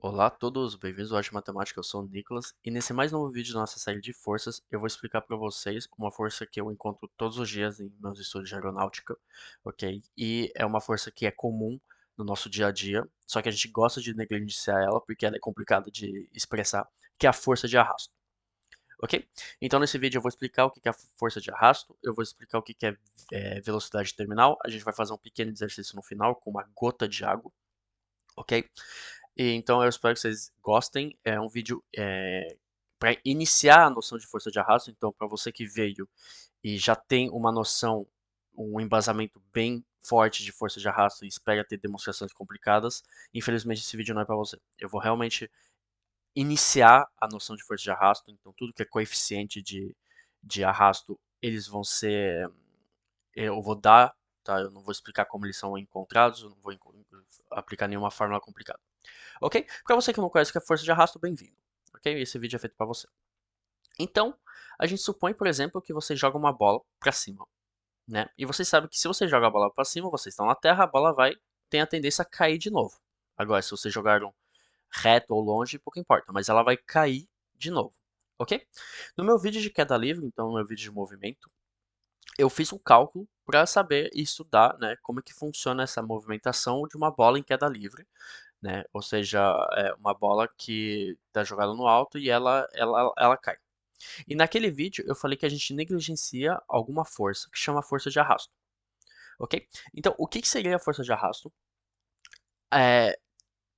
Olá a todos, bem-vindos ao Arte Matemática, eu sou o Nicolas e nesse mais novo vídeo da nossa série de forças eu vou explicar para vocês uma força que eu encontro todos os dias em meus estudos de aeronáutica, ok? E é uma força que é comum no nosso dia a dia, só que a gente gosta de negligenciar ela porque ela é complicada de expressar, que é a força de arrasto, ok? Então nesse vídeo eu vou explicar o que é a força de arrasto, eu vou explicar o que é velocidade terminal, a gente vai fazer um pequeno exercício no final com uma gota de água, ok? E, então eu espero que vocês gostem. É um vídeo para iniciar a noção de força de arrasto. Então, para você que veio e já tem uma noção, um embasamento bem forte de força de arrasto e espera ter demonstrações complicadas, infelizmente esse vídeo não é para você. Eu vou realmente iniciar a noção de força de arrasto. Então, tudo que é coeficiente de arrasto, eles vão ser. Eu vou dar, tá? Eu não vou explicar como eles são encontrados, eu não vou aplicar nenhuma fórmula complicada. Ok? Para você que não conhece o que é força de arrasto, bem-vindo. Ok? Esse vídeo é feito para você. Então, a gente supõe, por exemplo, que você joga uma bola para cima, né? E você sabe que se você joga a bola para cima, vocês estão na terra, a bola tem a tendência a cair de novo. Agora, se você jogar reto ou longe, pouco importa, mas ela vai cair de novo, ok? No meu vídeo de queda livre, então no meu vídeo de movimento, eu fiz um cálculo para saber e estudar, né, como é que funciona essa movimentação de uma bola em queda livre, né? Ou seja, é uma bola que está jogada no alto e ela cai. E naquele vídeo eu falei que a gente negligencia alguma força que chama força de arrasto, ok? Então, o que seria a força de arrasto? É,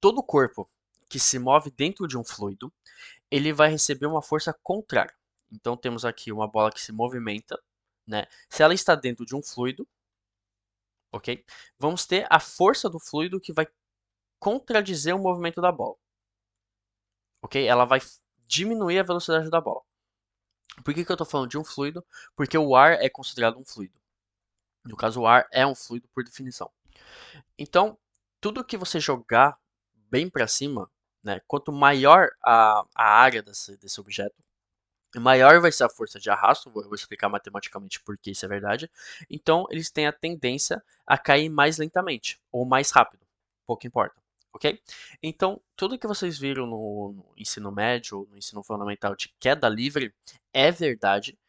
todo corpo que se move dentro de um fluido, ele vai receber uma força contrária. Então, temos aqui uma bola que se movimenta, né? Se ela está dentro de um fluido, ok? Vamos ter a força do fluido que vai contradizer o movimento da bola, ok? Ela vai diminuir a velocidade da bola. Por que eu estou falando de um fluido? Porque o ar é considerado um fluido. No caso, o ar é um fluido por definição. Então, tudo que você jogar bem para cima, né, quanto maior a área desse objeto, maior vai ser a força de arrasto. Eu vou explicar matematicamente por que isso é verdade. Então, eles têm a tendência a cair mais lentamente ou mais rápido. Pouco importa. Ok? Então, tudo que vocês viram no ensino médio ou no ensino fundamental de queda livre é verdade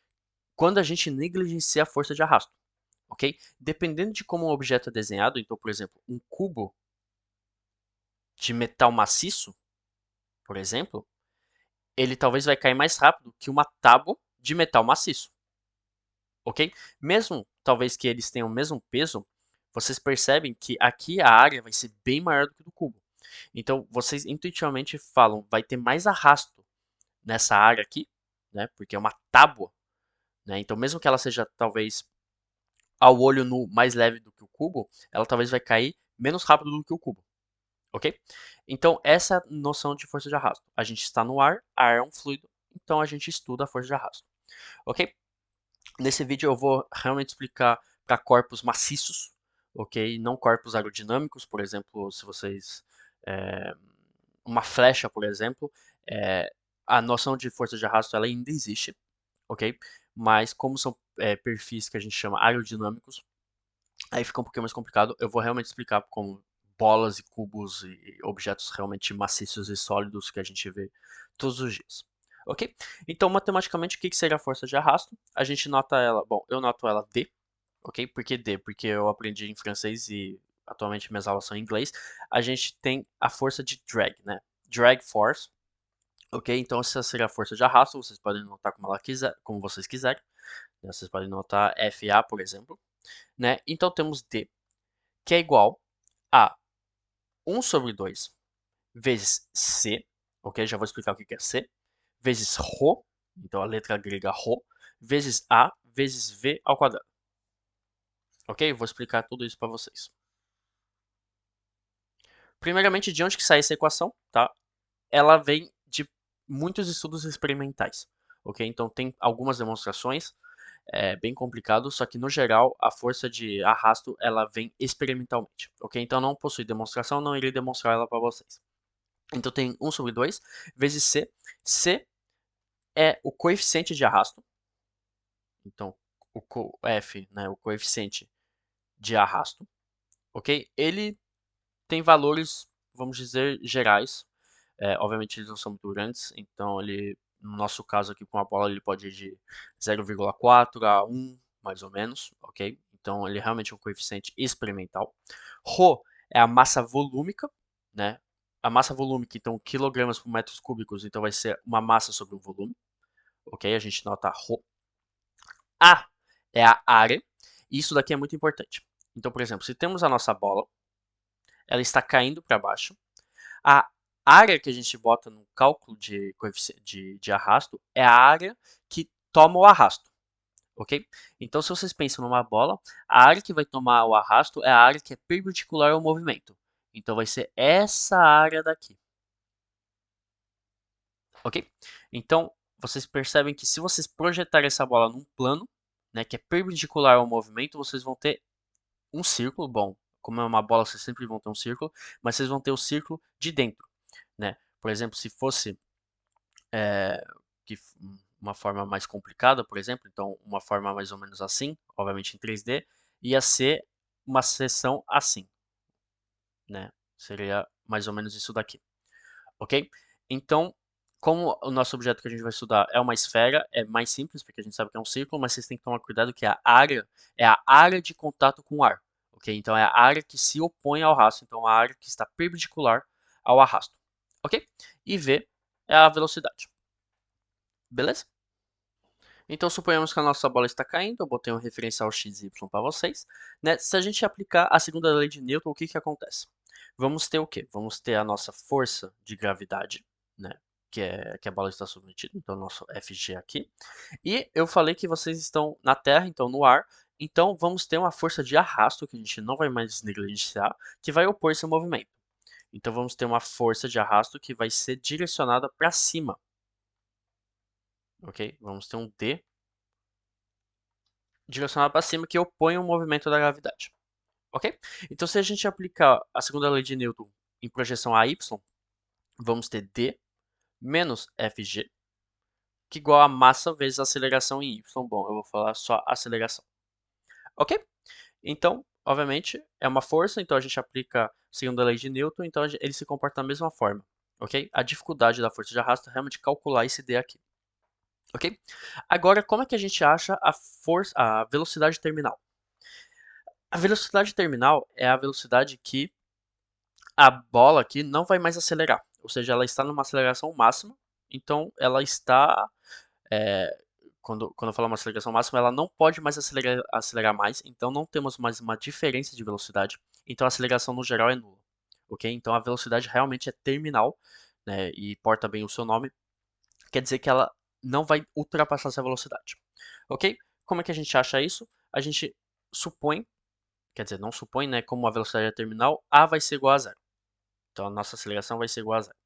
quando a gente negligencia a força de arrasto, ok? Dependendo de como um objeto é desenhado, então, por exemplo, um cubo de metal maciço, por exemplo, ele talvez vai cair mais rápido que uma tábua de metal maciço, ok? Mesmo, talvez que eles tenham o mesmo peso, vocês percebem que aqui a área vai ser bem maior do que do cubo. Então, vocês intuitivamente falam, vai ter mais arrasto nessa área aqui, né? Porque é uma tábua, né? Então, mesmo que ela seja talvez ao olho nu mais leve do que o cubo, ela talvez vai cair menos rápido do que o cubo, ok? Então, essa é a noção de força de arrasto. A gente está no ar é um fluido, então a gente estuda a força de arrasto, ok? Nesse vídeo eu vou realmente explicar para corpos maciços, ok? Não corpos aerodinâmicos, por exemplo, se vocês... É, uma flecha, por exemplo, é, a noção de força de arrasto ela ainda existe, ok? Mas como são perfis que a gente chama aerodinâmicos, aí fica um pouquinho mais complicado. Eu vou realmente explicar como bolas e cubos e objetos realmente maciços e sólidos que a gente vê todos os dias. Ok? Então, matematicamente, o que seria a força de arrasto? A gente nota ela, bom, eu noto ela D, ok? Por que D? Porque eu aprendi em francês e atualmente minhas aulas são em inglês. A gente tem a força de drag, né? Drag force, ok? Então, essa seria a força de arrasto, vocês podem notar como, ela quiser, como vocês quiserem. Vocês podem notar FA, por exemplo. Né? Então, temos D, que é igual a 1 sobre 2 vezes C, ok? Já vou explicar o que é C, vezes Rho, então a letra grega Rho, vezes A, vezes V ao quadrado. Ok? Vou explicar tudo isso para vocês. Primeiramente, de onde que sai essa equação? Tá? Ela vem de muitos estudos experimentais. Ok? Então tem algumas demonstrações, é bem complicado, só que no geral a força de arrasto ela vem experimentalmente. Ok? Então não possui demonstração, não irei demonstrar ela para vocês. Então tem 1 sobre 2 vezes C. C é o coeficiente de arrasto. Então, F, né, o coeficiente de arrasto, ok? Ele tem valores, vamos dizer, gerais. Obviamente eles não são muito grandes, então ele, no nosso caso aqui com a bola, ele pode ir de 0,4 a 1, mais ou menos, ok? Então ele realmente é um coeficiente experimental. Rho é a massa volúmica, né? A massa volúmica, então, quilogramas por metros cúbicos, então vai ser uma massa sobre um volume, ok? A gente nota Rho. A é a área, e isso daqui é muito importante. Então, por exemplo, se temos a nossa bola, ela está caindo para baixo, a área que a gente bota no cálculo de coeficiente de arrasto é a área que toma o arrasto, ok? Então, se vocês pensam numa bola, a área que vai tomar o arrasto é a área que é perpendicular ao movimento. Então, vai ser essa área daqui, ok? Então, vocês percebem que se vocês projetarem essa bola num plano, né, que é perpendicular ao movimento, vocês vão ter um círculo. Bom, como é uma bola, vocês sempre vão ter um círculo, mas vocês vão ter o círculo de dentro, né? Por exemplo, se fosse é, que uma forma mais complicada, por exemplo, então uma forma mais ou menos assim, obviamente em 3D, ia ser uma seção assim, né? Seria mais ou menos isso daqui, ok? Então, como o nosso objeto que a gente vai estudar é uma esfera, é mais simples, porque a gente sabe que é um círculo, mas vocês têm que tomar cuidado que a área é a área de contato com o ar, ok? Então é a área que se opõe ao arrasto, então a área que está perpendicular ao arrasto, ok? E V é a velocidade, beleza? Então, suponhamos que a nossa bola está caindo, eu botei um referencial x e y para vocês, né? Se a gente aplicar a segunda lei de Newton, o que que acontece? Vamos ter o quê? Vamos ter a nossa força de gravidade, né? Que a bola está submetida, então nosso Fg aqui. E eu falei que vocês estão na Terra, então no ar, então vamos ter uma força de arrasto, que a gente não vai mais negligenciar, que vai opor esse movimento. Então vamos ter uma força de arrasto que vai ser direcionada para cima, ok? Vamos ter um D direcionado para cima que opõe o movimento da gravidade. Ok? Então, se a gente aplicar a segunda lei de Newton em projeção a y, vamos ter D menos Fg, que é igual a massa vezes a aceleração em y. Bom, eu vou falar só aceleração. Ok? Então, obviamente, é uma força, então a gente aplica a segunda lei de Newton, então ele se comporta da mesma forma. Ok? A dificuldade da força de arrasto é realmente calcular esse D aqui. Ok? Agora, como é que a gente acha a velocidade terminal? A velocidade terminal é a velocidade que a bola aqui não vai mais acelerar. Ou seja, ela está numa aceleração máxima. Então, ela está. é, quando eu falo uma aceleração máxima, ela não pode mais acelerar mais. Então, não temos mais uma diferença de velocidade. Então, a aceleração no geral é nula. Ok? Então, a velocidade realmente é terminal, né, e porta bem o seu nome. Quer dizer que ela não vai ultrapassar essa velocidade. Ok? Como é que a gente acha isso? A gente supõe, quer dizer, não supõe, né? Como a velocidade é terminal, a vai ser igual a zero. Então a nossa aceleração vai ser igual a zero.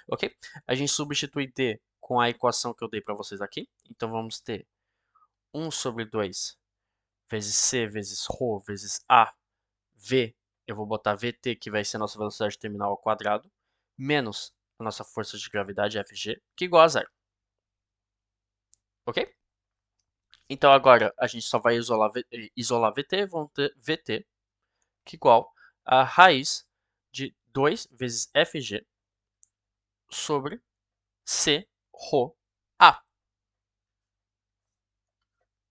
Ok? A gente substitui d com a equação que eu dei para vocês aqui. Então vamos ter 1 sobre 2 vezes c vezes ρ vezes a v. Eu vou botar vt, que vai ser a nossa velocidade terminal ao quadrado, menos a nossa força de gravidade Fg, que é igual a zero. Ok? Então agora a gente só vai isolar vt, vamos ter vt, que é igual a raiz de 2 vezes Fg sobre C, Rho, A.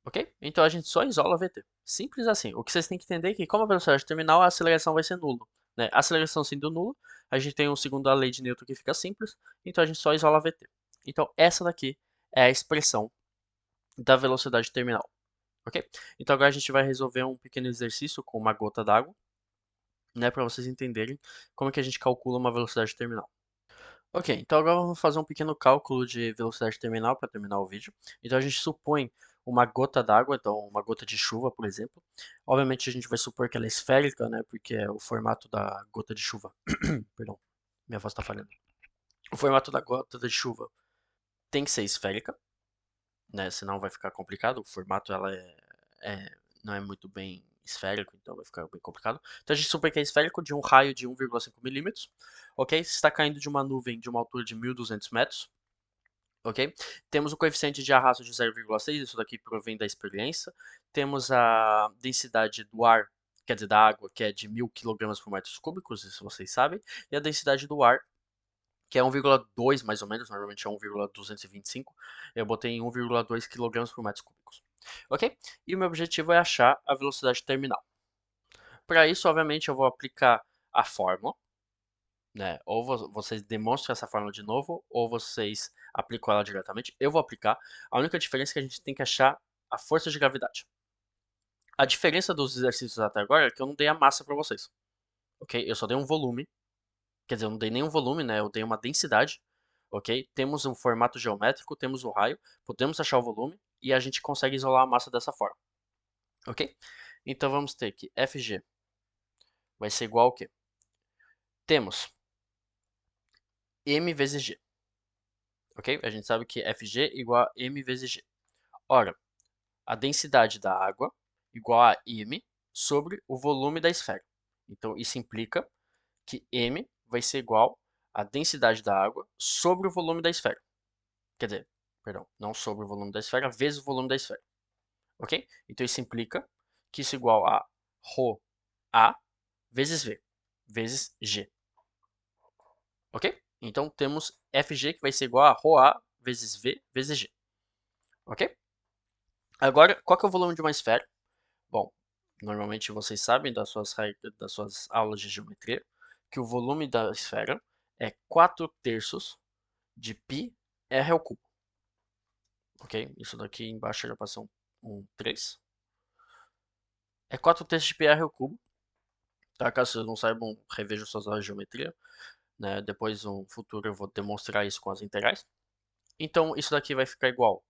Ok? Então a gente só isola VT. Simples assim. O que vocês têm que entender é que, como a velocidade terminal, a aceleração vai ser nula. Né? A aceleração sendo nula, a gente tem um segundo a lei de Newton que fica simples, então a gente só isola VT. Então essa daqui é a expressão da velocidade terminal. Ok? Então agora a gente vai resolver um pequeno exercício com uma gota d'água, né, para vocês entenderem como é que a gente calcula uma velocidade terminal. Ok, então agora vamos fazer um pequeno cálculo de velocidade terminal para terminar o vídeo. Então a gente supõe uma gota d'água, então uma gota de chuva, por exemplo. Obviamente a gente vai supor que ela é esférica, né? Porque é o formato da gota de chuva. Perdão, minha voz está falhando. O formato da gota de chuva tem que ser esférica, né? Senão vai ficar complicado. O formato ela não é muito bem esférico, então vai ficar bem complicado. Então a gente supõe que é esférico de um raio de 1,5 milímetros, ok? Está caindo de uma nuvem de uma altura de 1.200 metros, ok? Temos o coeficiente de arrasto de 0,6, isso daqui provém da experiência. Temos a densidade do ar, quer dizer, da água, que é de 1.000 kg por metros cúbicos, isso vocês sabem. E a densidade do ar, que é 1,2 mais ou menos, normalmente é 1,225, eu botei em 1,2 kg por metro cúbicos, ok? E o meu objetivo é achar a velocidade terminal. Para isso, obviamente, eu vou aplicar a fórmula, né? Ou vocês demonstram essa fórmula de novo, ou vocês aplicam ela diretamente. Eu vou aplicar. A única diferença é que a gente tem que achar a força de gravidade. A diferença dos exercícios até agora é que eu não dei a massa para vocês, ok? Eu só dei um volume, quer dizer, eu não dei nenhum volume, né? Eu dei uma densidade, ok? Temos um formato geométrico, temos o raio, podemos achar o volume e a gente consegue isolar a massa dessa forma, ok? Então vamos ter que Fg vai ser igual ao quê? Temos m vezes g, ok? A gente sabe que Fg igual a m vezes g. Ora, a densidade da água igual a m sobre o volume da esfera. Então isso implica que m vai ser igual à densidade da água sobre o volume da esfera. Quer dizer, perdão, não sobre o volume da esfera, vezes o volume da esfera. Ok? Então isso implica que isso é igual a ρA vezes V, vezes G. Ok? Então temos Fg que vai ser igual a ρA vezes V vezes G. Ok? Agora, qual que é o volume de uma esfera? Bom, normalmente vocês sabem das suas aulas de geometria que o volume da esfera é 4/3 de πr ao cubo. Ok? Isso daqui embaixo já passou um 3. É 4/3 de πr ao cubo. Tá? Caso vocês não saibam, revejam suas aulas de geometria. Né? Depois, no futuro, eu vou demonstrar isso com as integrais. Então, isso daqui vai ficar igual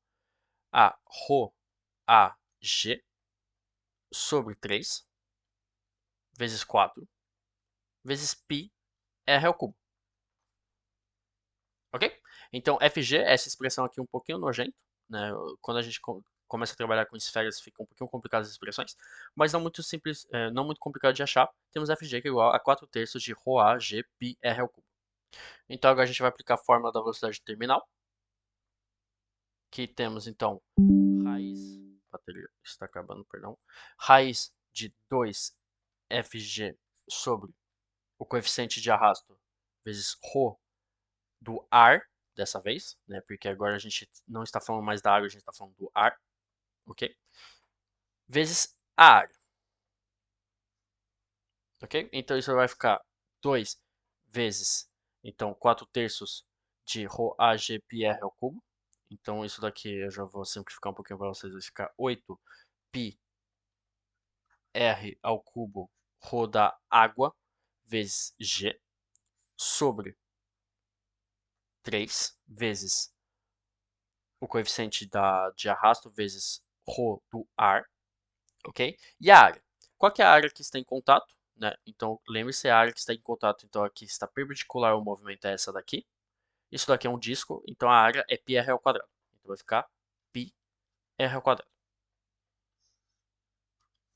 a ρAg sobre 3 vezes 4 vezes πr ao cubo. Ok? Então, Fg, essa expressão aqui um pouquinho nojento, né? Quando a gente começa a trabalhar com esferas, fica um pouquinho complicado as expressões, mas não muito simples, não muito complicado de achar. Temos Fg que é igual a 4/3 de ρAg πr ao cubo. Então, agora a gente vai aplicar a fórmula da velocidade terminal, que temos, então, raiz, a bateria está acabando, perdão, raiz de 2Fg sobre o coeficiente de arrasto vezes ρ do ar, dessa vez, né? Porque agora a gente não está falando mais da água, a gente está falando do ar, ok? Vezes a área, ok? Então isso vai ficar 2 vezes, então 4/3 de ρAg πr ao cubo. Então isso daqui eu já vou simplificar um pouquinho para vocês, vai ficar 8 π r ao cubo ρ da água vezes g sobre 3 vezes o coeficiente de arrasto vezes ρ do ar, ok? E a área? Qual que é a área que está em contato? Né? Então, lembre-se, a área que está em contato, então aqui está perpendicular ao movimento é essa daqui. Isso daqui é um disco, então a área é πr ao quadrado. Então vai ficar πr ao quadrado.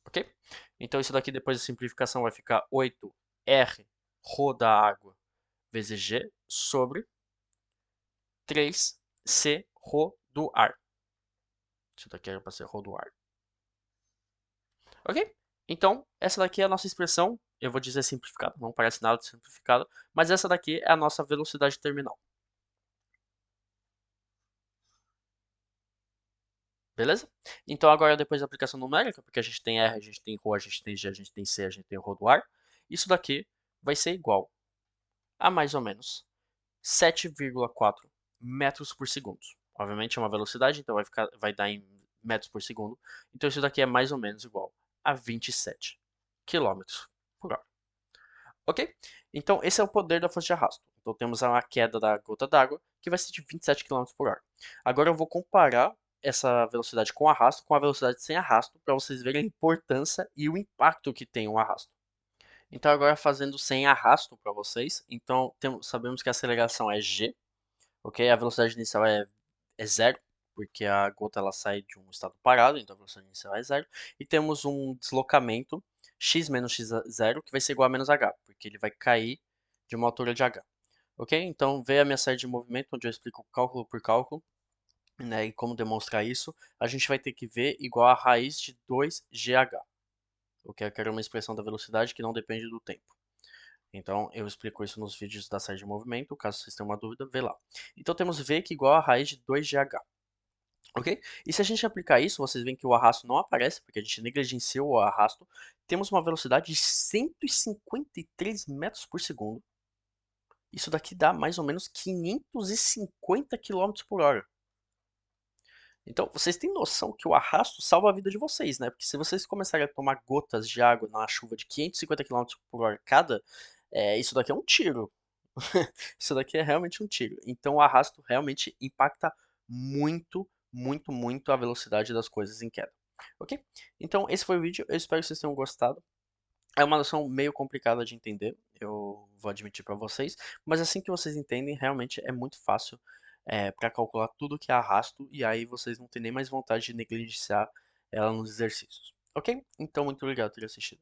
Ok? Então isso daqui depois da simplificação vai ficar 8r ρ da água vezes g sobre 3c ρ do ar. Isso daqui era para ser ρ do ar. Ok? Então, essa daqui é a nossa expressão. Eu vou dizer simplificada, não parece nada de simplificado, mas essa daqui é a nossa velocidade terminal. Beleza? Então, agora depois da aplicação numérica, porque a gente tem R, a gente tem ρ, a gente tem G, a gente tem C, a gente tem ρ do ar, isso daqui vai ser igual a mais ou menos 7,4 metros por segundo. Obviamente é uma velocidade, então vai dar em metros por segundo. Então isso daqui é mais ou menos igual a 27 quilômetros por hora. Ok? Então esse é o poder da força de arrasto. Então temos a queda da gota d'água, que vai ser de 27 quilômetros por hora. Agora eu vou comparar essa velocidade com arrasto com a velocidade sem arrasto, para vocês verem a importância e o impacto que tem o arrasto. Então agora fazendo sem arrasto para vocês, então sabemos que a aceleração é g, ok? A velocidade inicial é zero, porque a gota ela sai de um estado parado, então a velocidade inicial é zero. E temos um deslocamento x menos x0, que vai ser igual a menos h, porque ele vai cair de uma altura de h. Ok? Então veio a minha série de movimento, onde eu explico cálculo por cálculo, né, e como demonstrar isso. A gente vai ter que ver igual a raiz de 2gh, ok? Eu quero uma expressão da velocidade que não depende do tempo. Então, eu explico isso nos vídeos da série de movimento, caso vocês tenham uma dúvida, vê lá. Então, temos V que é igual a raiz de 2GH, ok? E se a gente aplicar isso, vocês veem que o arrasto não aparece, porque a gente negligenciou o arrasto. Temos uma velocidade de 153 metros por segundo. Isso daqui dá mais ou menos 550 quilômetros por hora. Então, vocês têm noção que o arrasto salva a vida de vocês, né? Porque se vocês começarem a tomar gotas de água na chuva de 550 quilômetros por hora cada, isso daqui é um tiro. Isso daqui é realmente um tiro. Então, o arrasto realmente impacta muito, muito, muito a velocidade das coisas em queda. Ok? Então, esse foi o vídeo. Eu espero que vocês tenham gostado. É uma noção meio complicada de entender, eu vou admitir para vocês, mas assim que vocês entendem, realmente é muito fácil para calcular tudo que é arrasto e aí vocês não têm nem mais vontade de negligenciar ela nos exercícios. Ok? Então, muito obrigado por ter assistido.